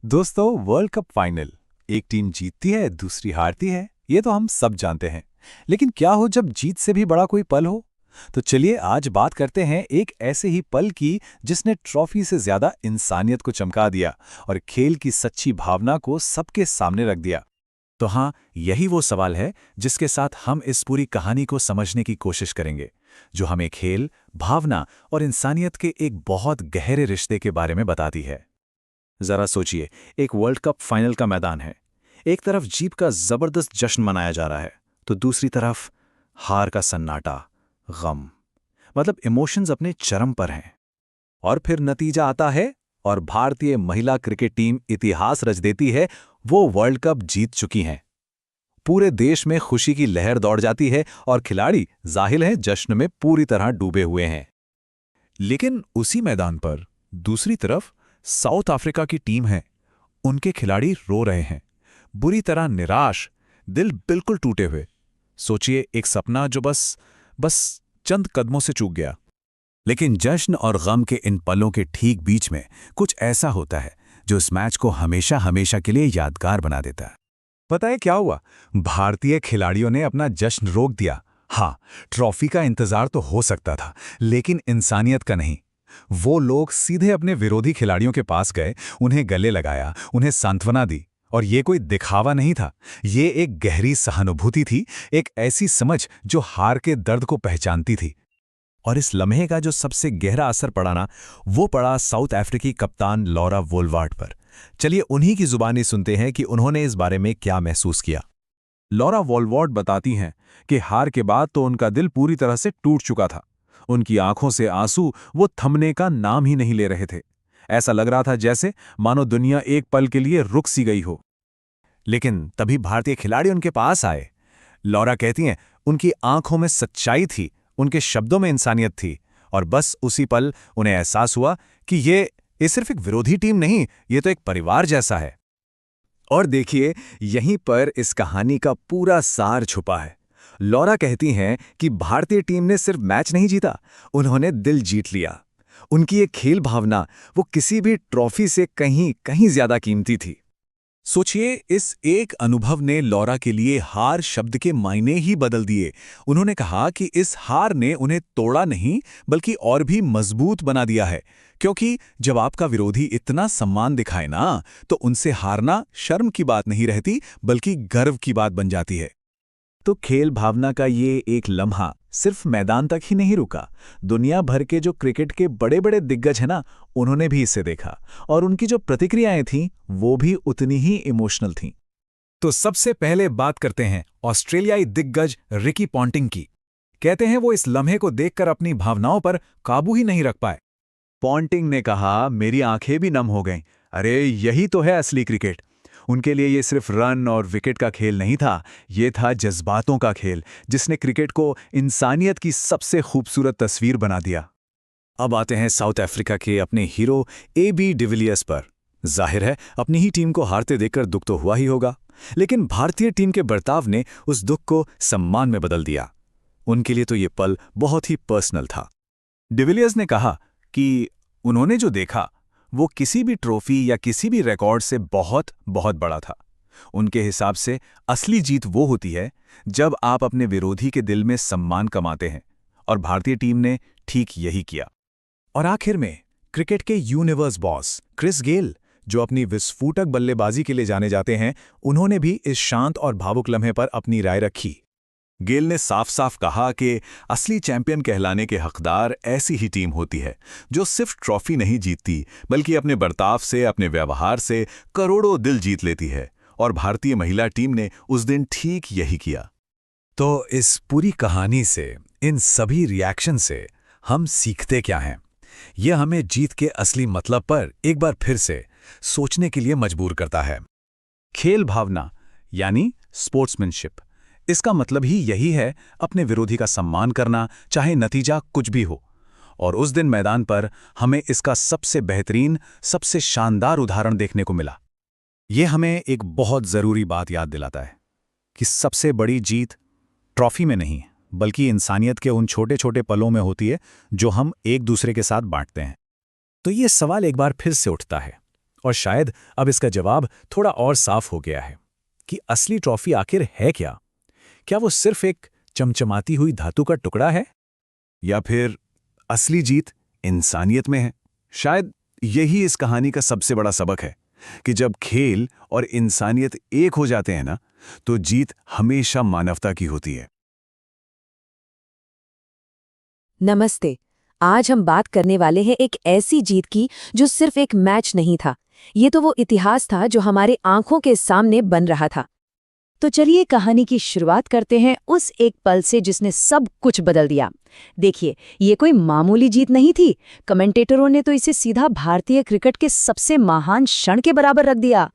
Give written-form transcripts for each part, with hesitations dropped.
दोस्तों, world cup final. एक team जीतती है, दूसरी हारती है, ये तो हम सब जानते हैं। लेकिन क्या हो जब जीत से भी बड़ा कोई पल हो? तो चलिए आज बात करते हैं एक ऐसे ही पल की जिसने ट्रॉफी से ज्यादा इंसानियत को चमका दिया और खेल की सच्ची भावना को सबके सामने रख दिया। तो हाँ, यही वो सवाल है जिसके साथ हम इस पूरी कहानी को समझने की कोशिश करेंगे, जो हमें खेल, भावना और इंसानियत के एक बहुत गहरे रिश्ते के बारे में बताती है। जरा सोचिए, एक वर्ल्ड कप फाइनल का मैदान है। एक तरफ जीत का जबरदस्त जश्न मनाया जा रहा है, तो दूसरी तरफ हार का सन्नाटा, गम। मतलब इमोशंस अपने चरम पर हैं। और फिर नतीजा आता है और भारतीय महिला क्रिकेट टीम इतिहास रच देती है। वो वर्ल्ड कप जीत चुकी हैं। पूरे देश में खुशी की लहर दौड़ जाती है और खिलाड़ी जाहिर है जश्न में पूरी तरह डूबे हुए हैं। लेकिन उसी मैदान पर दूसरी तरफ साउथ अफ्रीका की टीम है। उनके खिलाड़ी रो रहे हैं, बुरी तरह निराश, दिल बिल्कुल टूटे हुए। सोचिए, एक सपना जो बस चंद कदमों से चूक गया। लेकिन जश्न और गम के इन पलों के ठीक बीच में कुछ ऐसा होता है जो इस मैच को हमेशा हमेशा के लिए यादगार बना देता है। पता है क्या हुआ? भारतीय खिलाड़ियों ने अपना जश्न रोक दिया। हाँ, ट्रॉफी का इंतजार तो हो सकता था, लेकिन इंसानियत का नहीं। वो लोग सीधे अपने विरोधी खिलाड़ियों के पास गए, उन्हें गले लगाया, उन्हें सांत्वना दी। और ये कोई दिखावा नहीं था, ये एक गहरी सहानुभूति थी, एक ऐसी समझ जो हार के दर्द को पहचानती थी। और इस लम्हे का जो सबसे गहरा असर पड़ा ना, वो पड़ा साउथ अफ्रीकी कप्तान लॉरा वोल्वार्ट पर। चलिए उन्हीं की जुबानी सुनते हैं कि उन्होंने इस बारे में क्या महसूस किया। लॉरा वोल्वार्ट बताती हैं कि हार के बाद तो उनका दिल पूरी तरह से टूट चुका था। उनकी आंखों से आंसू वो थमने का नाम ही नहीं ले रहे थे। ऐसा लग रहा था जैसे मानो दुनिया एक पल के लिए रुक सी गई हो। लेकिन तभी भारतीय खिलाड़ी उनके पास आए। लॉरा कहती हैं, उनकी आंखों में सच्चाई थी, उनके शब्दों में इंसानियत थी। और बस उसी पल उन्हें एहसास हुआ कि ये सिर्फ एक विरोधी टीम नहीं, ये तो एक परिवार जैसा है। और देखिए, यहीं पर इस कहानी का पूरा सार छुपा है। लॉरा कहती हैं कि भारतीय टीम ने सिर्फ मैच नहीं जीता, उन्होंने दिल जीत लिया। उनकी ये खेल भावना वो किसी भी ट्रॉफी से कहीं कहीं ज्यादा कीमती थी। सोचिए, इस एक अनुभव ने लॉरा के लिए हार शब्द के मायने ही बदल दिए। उन्होंने कहा कि इस हार ने उन्हें तोड़ा नहीं, बल्कि और भी मजबूत बना दिया है। क्योंकि जब आपका विरोधी इतना सम्मान दिखाए ना, तो उनसे हारना शर्म की बात नहीं रहती, बल्कि गर्व की बात बन जाती है। तो खेल भावना का ये एक लम्हा सिर्फ मैदान तक ही नहीं रुका। दुनिया भर के जो क्रिकेट के बड़े बड़े दिग्गज हैं ना, उन्होंने भी इसे देखा और उनकी जो प्रतिक्रियाएं थीं वो भी उतनी ही इमोशनल थीं। तो सबसे पहले बात करते हैं ऑस्ट्रेलियाई दिग्गज रिकी पॉन्टिंग की। कहते हैं वो इस लम्हे को देखकर अपनी भावनाओं पर काबू ही नहीं रख पाए। पॉन्टिंग ने कहा, मेरी आंखें भी नम हो गईं। अरे यही तो है असली क्रिकेट। उनके लिए ये सिर्फ रन और विकेट का खेल नहीं था, ये था जज्बातों का खेल, जिसने क्रिकेट को इंसानियत की सबसे खूबसूरत तस्वीर बना दिया। अब आते हैं साउथ अफ्रीका के अपने हीरो ए.बी. डिविलियर्स पर। जाहिर है अपनी ही टीम को हारते देखकर दुख तो हुआ ही होगा, लेकिन भारतीय टीम के बर्ताव ने उस दुख को सम्मान में बदल दिया। उनके लिए तो ये पल बहुत ही पर्सनल था। डिविलियर्स ने कहा कि उन्होंने जो देखा वो किसी भी ट्रॉफी या किसी भी रिकॉर्ड से बहुत बहुत बड़ा था। उनके हिसाब से असली जीत वो होती है जब आप अपने विरोधी के दिल में सम्मान कमाते हैं, और भारतीय टीम ने ठीक यही किया। और आखिर में क्रिकेट के यूनिवर्स बॉस क्रिस गेल, जो अपनी विस्फोटक बल्लेबाजी के लिए जाने जाते हैं, उन्होंने भी इस शांत और भावुक लम्हे पर अपनी राय रखी। गेल ने साफ साफ कहा कि असली चैंपियन कहलाने के हकदार ऐसी ही टीम होती है जो सिर्फ ट्रॉफी नहीं जीतती, बल्कि अपने बर्ताव से, अपने व्यवहार से करोड़ों दिल जीत लेती है। और भारतीय महिला टीम ने उस दिन ठीक यही किया। तो इस पूरी कहानी से, इन सभी रिएक्शन से हम सीखते क्या हैं? यह हमें जीत के असली मतलब पर एक बार फिर से सोचने के लिए मजबूर करता है। खेल भावना यानी स्पोर्ट्समैनशिप, इसका मतलब ही यही है अपने विरोधी का सम्मान करना, चाहे नतीजा कुछ भी हो। और उस दिन मैदान पर हमें इसका सबसे बेहतरीन, सबसे शानदार उदाहरण देखने को मिला। ये हमें एक बहुत ज़रूरी बात याद दिलाता है कि सबसे बड़ी जीत ट्रॉफी में नहीं, बल्कि इंसानियत के उन छोटे छोटे पलों में होती है जो हम एक दूसरे के साथ बांटते हैं। तो ये सवाल एक बार फिर से उठता है, और शायद अब इसका जवाब थोड़ा और साफ हो गया है कि असली ट्रॉफी आखिर है क्या? क्या वो सिर्फ एक चमचमाती हुई धातु का टुकड़ा है? या फिर असली जीत इंसानियत में है? शायद यही इस कहानी का सबसे बड़ा सबक है कि जब खेल और इंसानियत एक हो जाते हैं ना, तो जीत हमेशा मानवता की होती है। नमस्ते। आज हम बात करने वाले हैं एक ऐसी जीत की जो सिर्फ एक मैच नहीं था। ये तो वो इतिहास था जो हमारे आंखों के सामने बन रहा था। तो चलिए कहानी की शुरुआत करते हैं उस एक पल से जिसने सब कुछ बदल दिया। देखिए, ये कोई मामूली जीत नहीं थी। कमेंटेटरों ने तो इसे सीधा भारतीय क्रिकेट के सबसे महान क्षण के बराबर रख दिया।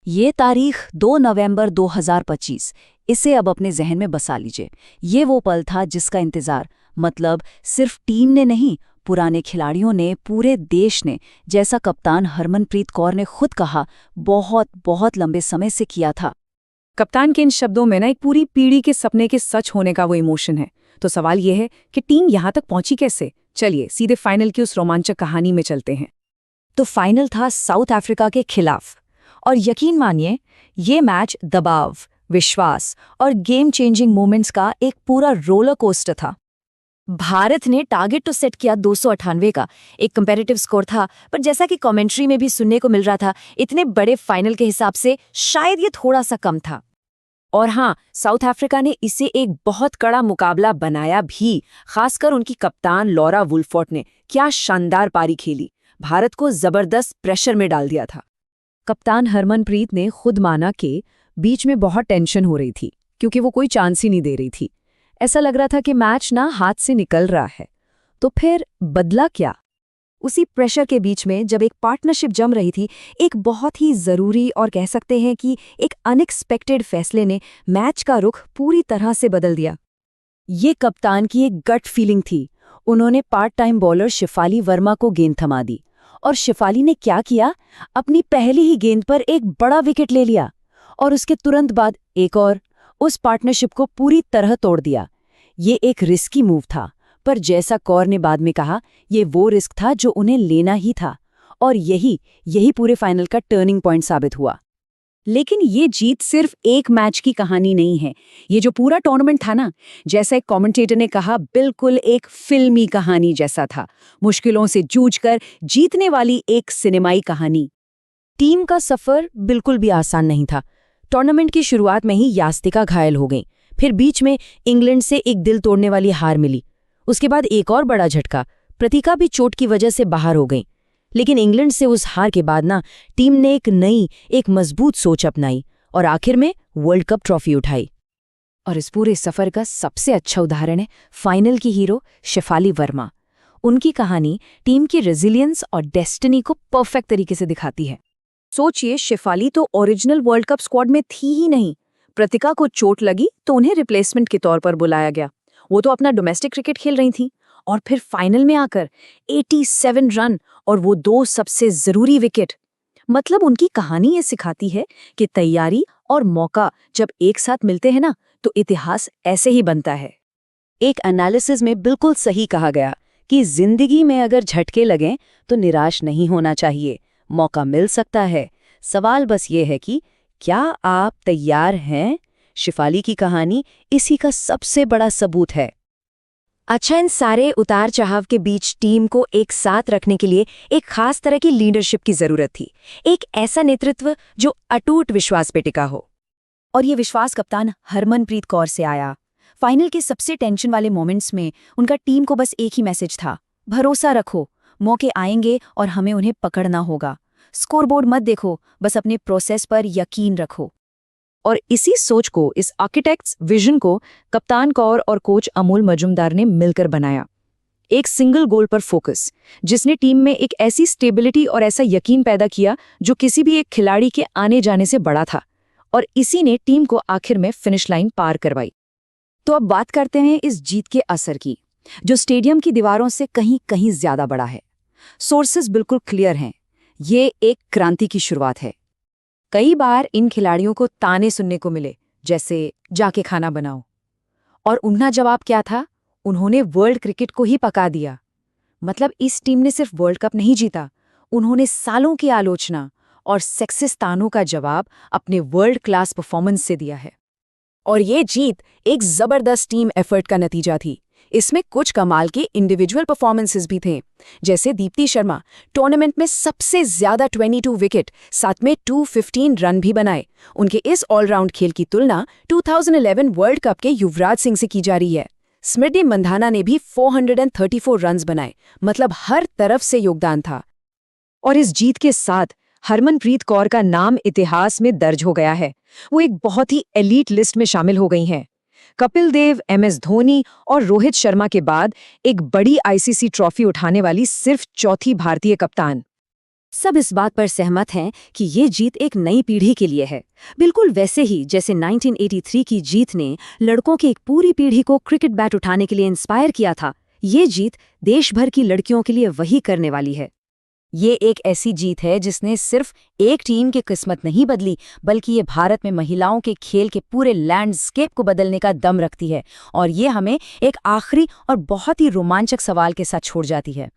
ये तारीख 2 नवंबर 2025, इसे अब अपने जहन में बसा लीजिए। ये वो पल था जिसका इंतजार मतलब सिर्फ टीम ने नहीं, पुराने खिलाड़ियों ने, पूरे देश ने, जैसा कप्तान हरमनप्रीत कौर ने खुद कहा, बहुत बहुत लंबे समय से किया था। कप्तान के इन शब्दों में ना एक पूरी पीढ़ी के सपने के सच होने का वो इमोशन है। तो सवाल ये है कि टीम यहाँ तक पहुंची कैसे? चलिए सीधे फाइनल की उस रोमांचक कहानी में चलते हैं। तो फाइनल था साउथ अफ्रीका के खिलाफ, और यकीन मानिए ये मैच दबाव, विश्वास और गेम चेंजिंग मोमेंट्स का एक पूरा रोलर कोस्टर था। भारत ने टारगेट तो सेट किया 298 का, एक कंपैरेटिव स्कोर था, पर जैसा कि कमेंट्री में भी सुनने को मिल रहा था, इतने बड़े फाइनल के हिसाब से शायद ये थोड़ा सा कम था। और हाँ, साउथ अफ्रीका ने इसे एक बहुत कड़ा मुकाबला बनाया भी, खासकर उनकी कप्तान लॉरा वुल्फोर्ड ने क्या शानदार पारी खेली, भारत को जबरदस्त प्रेशर में डाल दिया था। कप्तान हरमनप्रीत ने खुद माना कि बीच में बहुत टेंशन हो रही थी क्योंकि वो कोई चांस ही नहीं दे रही थी। ऐसा लग रहा था कि मैच ना हाथ से निकल रहा है। तो फिर बदला क्या? उसी प्रेशर के बीच में जब एक पार्टनरशिप जम रही थी, एक बहुत ही ज़रूरी और कह सकते हैं कि एक अनएक्सपेक्टेड फैसले ने मैच का रुख पूरी तरह से बदल दिया। ये कप्तान की एक गट फीलिंग थी। उन्होंने part time bowler Shafali Verma को गेंद थमा दी, और शिफाली ने क्या किया? अपनी पहली ही गेंद पर एक बड़ा विकेट ले लिया, और उसके तुरंत बाद एक और, उस पार्टनरशिप को पूरी तरह तोड़ दिया। ये एक रिस्की मूव था, पर जैसा कौर ने बाद में कहा, ये वो रिस्क था जो उन्हें लेना ही था, और यही पूरे फाइनल का टर्निंग पॉइंट साबित हुआ। लेकिन ये जीत सिर्फ एक मैच की कहानी नहीं है। ये जो पूरा टूर्नामेंट था ना, जैसा एक कमेंटेटर ने कहा, बिल्कुल एक फिल्मी कहानी जैसा था। मुश्किलों से जूझकर जीतने वाली एक सिनेमाई कहानी। टीम का सफर बिल्कुल भी आसान नहीं था। टूर्नामेंट की शुरुआत में ही यास्तिका घायल हो गई, फिर बीच में इंग्लैंड से एक दिल तोड़ने वाली हार मिली। उसके बाद एक और बड़ा झटका, प्रतिका भी चोट की वजह से बाहर हो गई। लेकिन इंग्लैंड से उस हार के बाद ना, टीम ने एक मजबूत सोच अपनाई और आखिर में वर्ल्ड कप ट्रॉफी उठाई। और इस पूरे सफर का सबसे अच्छा उदाहरण है फाइनल की हीरो शिफाली वर्मा। उनकी कहानी टीम की रेजिलियंस और डेस्टिनी को परफेक्ट तरीके से दिखाती है। सोचिए, शिफाली तो ओरिजिनल वर्ल्ड कप स्क्वाड में थी ही नहीं। प्रतिका को चोट लगी तो उन्हें रिप्लेसमेंट के तौर पर बुलाया गया। वो तो अपना डोमेस्टिक क्रिकेट खेल रही थी, और फिर फाइनल में आकर 87 रन और वो 2 सबसे जरूरी विकेट। मतलब उनकी कहानी ये सिखाती है कि तैयारी और मौका जब एक साथ मिलते हैं ना, तो इतिहास ऐसे ही बनता है। एक एनालिसिस में बिल्कुल सही कहा गया कि जिंदगी में अगर झटके लगें तो निराश नहीं होना चाहिए, मौका मिल सकता है। सवाल बस ये है कि क्या आप तैयार हैं? शिफाली की कहानी इसी का सबसे बड़ा सबूत है। अच्छा, इन सारे उतार चढ़ाव के बीच टीम को एक साथ रखने के लिए एक खास तरह की लीडरशिप की जरूरत थी। एक ऐसा नेतृत्व जो अटूट विश्वास पे टिका हो। और ये विश्वास कप्तान हरमनप्रीत कौर से आया। फाइनल के सबसे टेंशन वाले मोमेंट्स में उनका टीम को बस एक ही मैसेज था, भरोसा रखो, मौके आएंगे और हमें उन्हें पकड़ना होगा। स्कोरबोर्ड मत देखो, बस अपने प्रोसेस पर यकीन रखो। और इसी सोच को, इस आर्किटेक्ट्स विजन को कप्तान कौर और कोच अमोल मजुमदार ने मिलकर बनाया। एक सिंगल गोल पर फोकस, जिसने टीम में एक ऐसी स्टेबिलिटी और ऐसा यकीन पैदा किया जो किसी भी एक खिलाड़ी के आने जाने से बड़ा था। और इसी ने टीम को आखिर में फिनिश लाइन पार करवाई। तो अब बात करते हैं इस जीत के असर की, जो स्टेडियम की दीवारों से कहीं कहीं ज्यादा बड़ा है। सोर्सेस बिल्कुल क्लियर हैं, ये एक क्रांति की शुरुआत है। कई बार इन खिलाड़ियों को ताने सुनने को मिले, जैसे जाके खाना बनाओ, और उनका जवाब क्या था? उन्होंने वर्ल्ड क्रिकेट को ही पका दिया। मतलब इस टीम ने सिर्फ वर्ल्ड कप नहीं जीता, उन्होंने सालों की आलोचना और सेक्सिस्तानों का जवाब अपने वर्ल्ड क्लास परफॉर्मेंस से दिया है। और ये जीत एक जबरदस्त टीम एफर्ट का नतीजा थी। इसमें कुछ कमाल के इंडिविजुअल परफॉर्मेंसेस भी थे, जैसे दीप्ति शर्मा टूर्नामेंट में सबसे ज्यादा 22 विकेट, साथ में 215 रन भी बनाए। उनके इस ऑलराउंड खेल की तुलना 2011 वर्ल्ड कप के युवराज सिंह से की जा रही है। स्मृति मंधाना ने भी 434 रन्स बनाए, मतलब हर तरफ से योगदान था। और इस जीत के साथ हरमनप्रीत कौर का नाम इतिहास में दर्ज हो गया है। वो एक बहुत ही एलीट लिस्ट में शामिल हो गई हैं। कपिल देव, MS धोनी और रोहित शर्मा के बाद एक बड़ी ICC ट्रॉफी उठाने वाली सिर्फ चौथी भारतीय कप्तान। सब इस बात पर सहमत हैं कि ये जीत एक नई पीढ़ी के लिए है, बिल्कुल वैसे ही जैसे 1983 की जीत ने लड़कों की एक पूरी पीढ़ी को क्रिकेट बैट उठाने के लिए इंस्पायर किया था। ये जीत देश भर की लड़कियों के लिए वही करने वाली है। ये एक ऐसी जीत है जिसने सिर्फ एक टीम की किस्मत नहीं बदली, बल्कि ये भारत में महिलाओं के खेल के पूरे लैंडस्केप को बदलने का दम रखती है। और ये हमें एक आखिरी और बहुत ही रोमांचक सवाल के साथ छोड़ जाती है।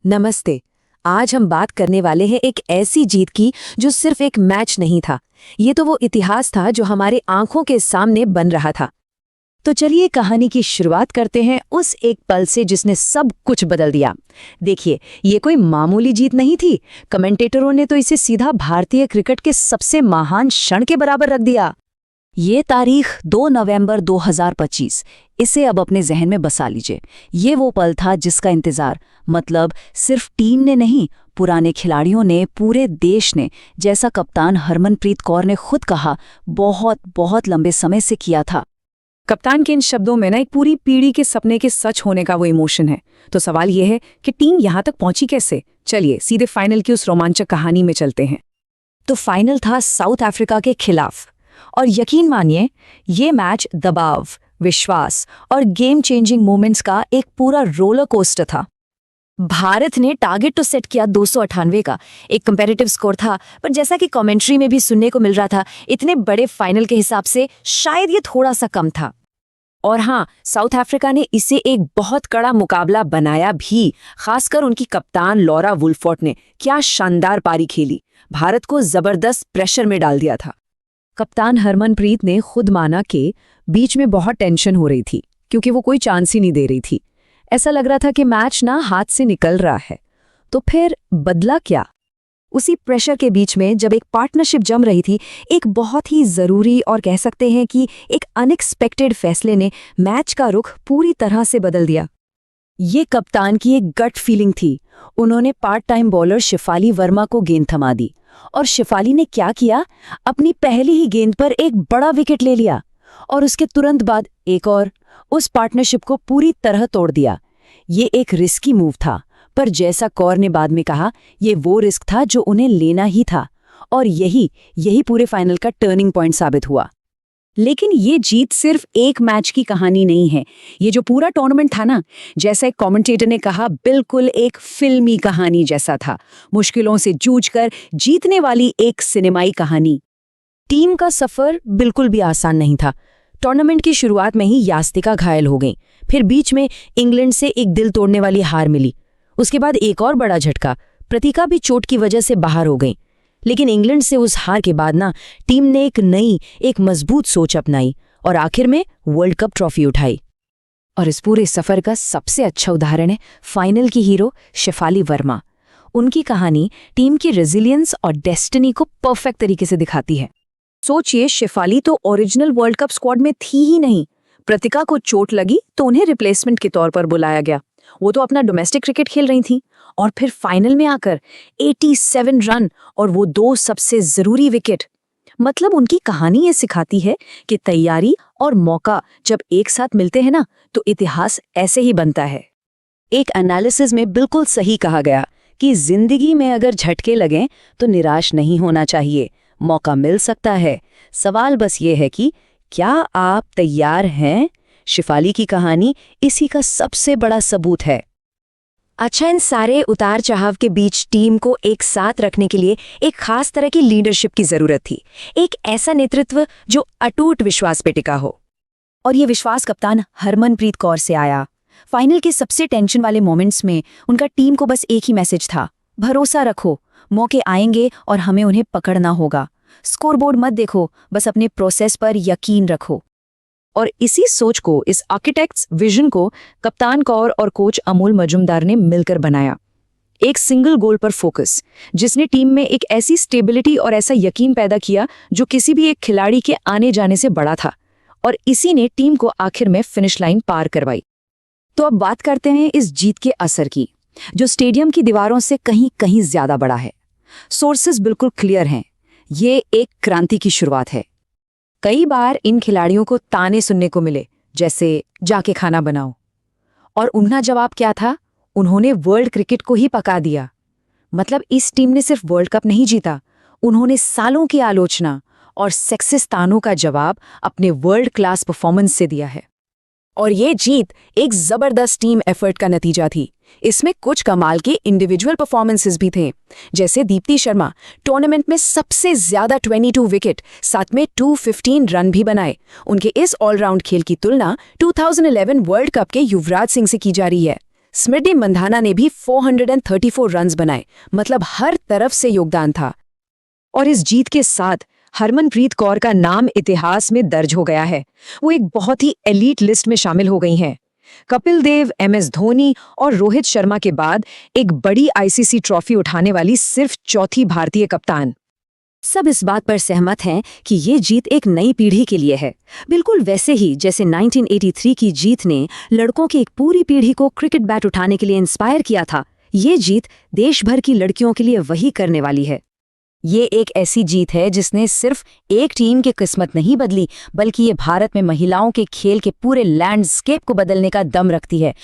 नमस्ते। आज हम बात करने वाले हैं एक ऐसी जीत की जो सिर्फ एक मैच नहीं था, ये तो वो इतिहास था जो हमारी आंखों के सामने बन रहा था। तो चलिए कहानी की शुरुआत करते हैं उस एक पल से जिसने सब कुछ बदल दिया। देखिए, ये कोई मामूली जीत नहीं थी। कमेंटेटरों ने तो इसे सीधा भारतीय क्रिकेट के सबसे महान क्षण के बराबर रख दिया। ये तारीख 2 नवंबर 2025, इसे अब अपने जहन में बसा लीजिए। ये वो पल था जिसका इंतजार, मतलब सिर्फ टीम ने नहीं, पुराने खिलाड़ियों ने, पूरे देश ने, जैसा कप्तान हरमनप्रीत कौर ने खुद कहा, बहुत बहुत लंबे समय से किया था। कप्तान के इन शब्दों में ना एक पूरी पीढ़ी के सपने के सच होने का वो इमोशन है। तो सवाल ये है कि टीम यहाँ तक पहुंची कैसे? चलिए सीधे फाइनल की उस रोमांचक कहानी में चलते हैं। तो फाइनल था साउथ अफ्रीका के खिलाफ, और यकीन मानिए ये मैच दबाव, विश्वास और गेम चेंजिंग मोमेंट्स का एक पूरा रोलर कोस्टर था। भारत ने टारगेट तो सेट किया 298 का, एक कंपैरेटिव स्कोर था, पर जैसा कि कमेंट्री में भी सुनने को मिल रहा था, इतने बड़े फाइनल के हिसाब से शायद ये थोड़ा सा कम था। और हाँ, साउथ अफ्रीका ने इसे एक बहुत कड़ा मुकाबला बनाया भी, खासकर उनकी कप्तान लॉरा वुल्फोर्ड ने क्या शानदार पारी खेली, भारत को जबरदस्त प्रेशर में डाल दिया था। कप्तान हरमनप्रीत ने खुद माना कि बीच में बहुत टेंशन हो रही थी, क्योंकि वो कोई चांस ही नहीं दे रही थी। ऐसा लग रहा था कि मैच ना हाथ से निकल रहा है। तो फिर बदला क्या? उसी प्रेशर के बीच में जब एक पार्टनरशिप जम रही थी, एक बहुत ही ज़रूरी और कह सकते हैं कि एक अनएक्सपेक्टेड फैसले ने मैच का रुख पूरी तरह से बदल दिया। ये कप्तान की एक गट फीलिंग थी। उन्होंने part time bowler Shafali Verma को गेंद थमा दी, और शिफाली ने क्या किया, अपनी पहली ही गेंद पर एक बड़ा विकेट ले लिया, और उसके तुरंत बाद एक और, उस पार्टनरशिप को पूरी तरह तोड़ दिया। ये एक रिस्की मूव था, पर जैसा कौर ने बाद में कहा, ये वो रिस्क था जो उन्हें लेना ही था, और यही पूरे फाइनल का टर्निंग पॉइंट साबित हुआ। लेकिन ये जीत सिर्फ एक मैच की कहानी नहीं है। ये जो पूरा टूर्नामेंट था ना, जैसा एक कमेंटेटर ने कहा, बिल्कुल एक फिल्मी कहानी जैसा था। मुश्किलों से जूझकर जीतने वाली एक सिनेमाई कहानी। टीम का सफर बिल्कुल भी आसान नहीं था। टूर्नामेंट की शुरुआत में ही यास्तिका घायल हो गई, फिर बीच में इंग्लैंड से एक दिल तोड़ने वाली हार मिली। उसके बाद एक और बड़ा झटका, प्रतिका भी चोट की वजह से बाहर हो गई। लेकिन इंग्लैंड से उस हार के बाद ना, टीम ने एक मजबूत सोच अपनाई और आखिर में वर्ल्ड कप ट्रॉफी उठाई। और इस पूरे सफर का सबसे अच्छा उदाहरण है फाइनल की हीरो शिफाली वर्मा। उनकी कहानी टीम की रेजिलियंस और डेस्टिनी को परफेक्ट तरीके से दिखाती है। सोचिए, शिफाली तो ओरिजिनल वर्ल्ड कप स्क्वाड में थी ही नहीं। प्रतिका को चोट लगी तो उन्हें रिप्लेसमेंट के तौर पर बुलाया गया। वो तो अपना डोमेस्टिक क्रिकेट खेल रही थी, और फिर फाइनल में आकर 87 रन और वो 2 सबसे जरूरी विकेट। मतलब उनकी कहानी ये सिखाती है कि तैयारी और मौका जब एक साथ मिलते हैं ना, तो इतिहास ऐसे ही बनता है। एक एनालिसिस में बिल्कुल सही कहा गया कि जिंदगी में अगर झटके लगें तो निराश नहीं होना चाहिए, मौका मिल सकता है। सवाल बस ये है कि क्या आप तैयार हैं? शिफाली की कहानी इसी का सबसे बड़ा सबूत है। अच्छा, इन सारे उतार चढ़ाव के बीच टीम को एक साथ रखने के लिए एक खास तरह की लीडरशिप की जरूरत थी। एक ऐसा नेतृत्व जो अटूट विश्वास पे टिका हो। और ये विश्वास कप्तान हरमनप्रीत कौर से आया। फाइनल के सबसे टेंशन वाले मोमेंट्स में उनका टीम को बस एक ही मैसेज था, भरोसा रखो, मौके आएंगे और हमें उन्हें पकड़ना होगा। स्कोरबोर्ड मत देखो, बस अपने प्रोसेस पर यकीन रखो। और इसी सोच को, इस आर्किटेक्ट्स विजन को कप्तान कौर और कोच अमोल मजुमदार ने मिलकर बनाया। एक सिंगल गोल पर फोकस, जिसने टीम में एक ऐसी स्टेबिलिटी और ऐसा यकीन पैदा किया जो किसी भी एक खिलाड़ी के आने जाने से बड़ा था। और इसी ने टीम को आखिर में फिनिश लाइन पार करवाई। तो अब बात करते हैं इस जीत के असर की, जो स्टेडियम की दीवारों से कहीं कहीं ज्यादा बड़ा है। सोर्सेस बिल्कुल क्लियर हैं, ये एक क्रांति की शुरुआत है। कई बार इन खिलाड़ियों को ताने सुनने को मिले, जैसे जाके खाना बनाओ, और उनका जवाब क्या था? उन्होंने वर्ल्ड क्रिकेट को ही पका दिया। मतलब इस टीम ने सिर्फ वर्ल्ड कप नहीं जीता, उन्होंने सालों की आलोचना और सेक्सिस्ट तानों का जवाब अपने वर्ल्ड क्लास परफॉर्मेंस से दिया है। और ये जीत एक जबरदस्त टीम एफर्ट का नतीजा थी। इसमें कुछ कमाल के इंडिविजुअल परफॉर्मेंसेस भी थे, जैसे दीप्ति शर्मा टूर्नामेंट में सबसे ज्यादा 22 विकेट, साथ में 215 रन भी बनाए। उनके इस ऑलराउंड खेल की तुलना 2011 वर्ल्ड कप के युवराज सिंह से की जा रही है। स्मृति मंधाना ने भी 434 रन्स बनाए, मतलब हर तरफ से योगदान था। और इस जीत के साथ हरमनप्रीत कौर का नाम इतिहास में दर्ज हो गया है। वो एक बहुत ही एलीट लिस्ट में शामिल हो गई हैं। कपिल देव, MS धोनी और रोहित शर्मा के बाद एक बड़ी ICC ट्रॉफी उठाने वाली सिर्फ चौथी भारतीय कप्तान। सब इस बात पर सहमत हैं कि ये जीत एक नई पीढ़ी के लिए है, बिल्कुल वैसे ही जैसे 1983 की जीत ने लड़कों की एक पूरी पीढ़ी को क्रिकेट बैट उठाने के लिए इंस्पायर किया था। ये जीत देश भर की लड़कियों के लिए वही करने वाली है। ये एक ऐसी जीत है जिसने सिर्फ एक टीम की किस्मत नहीं बदली, बल्कि ये भारत में महिलाओं के खेल के पूरे लैंडस्केप को बदलने का दम रखती है।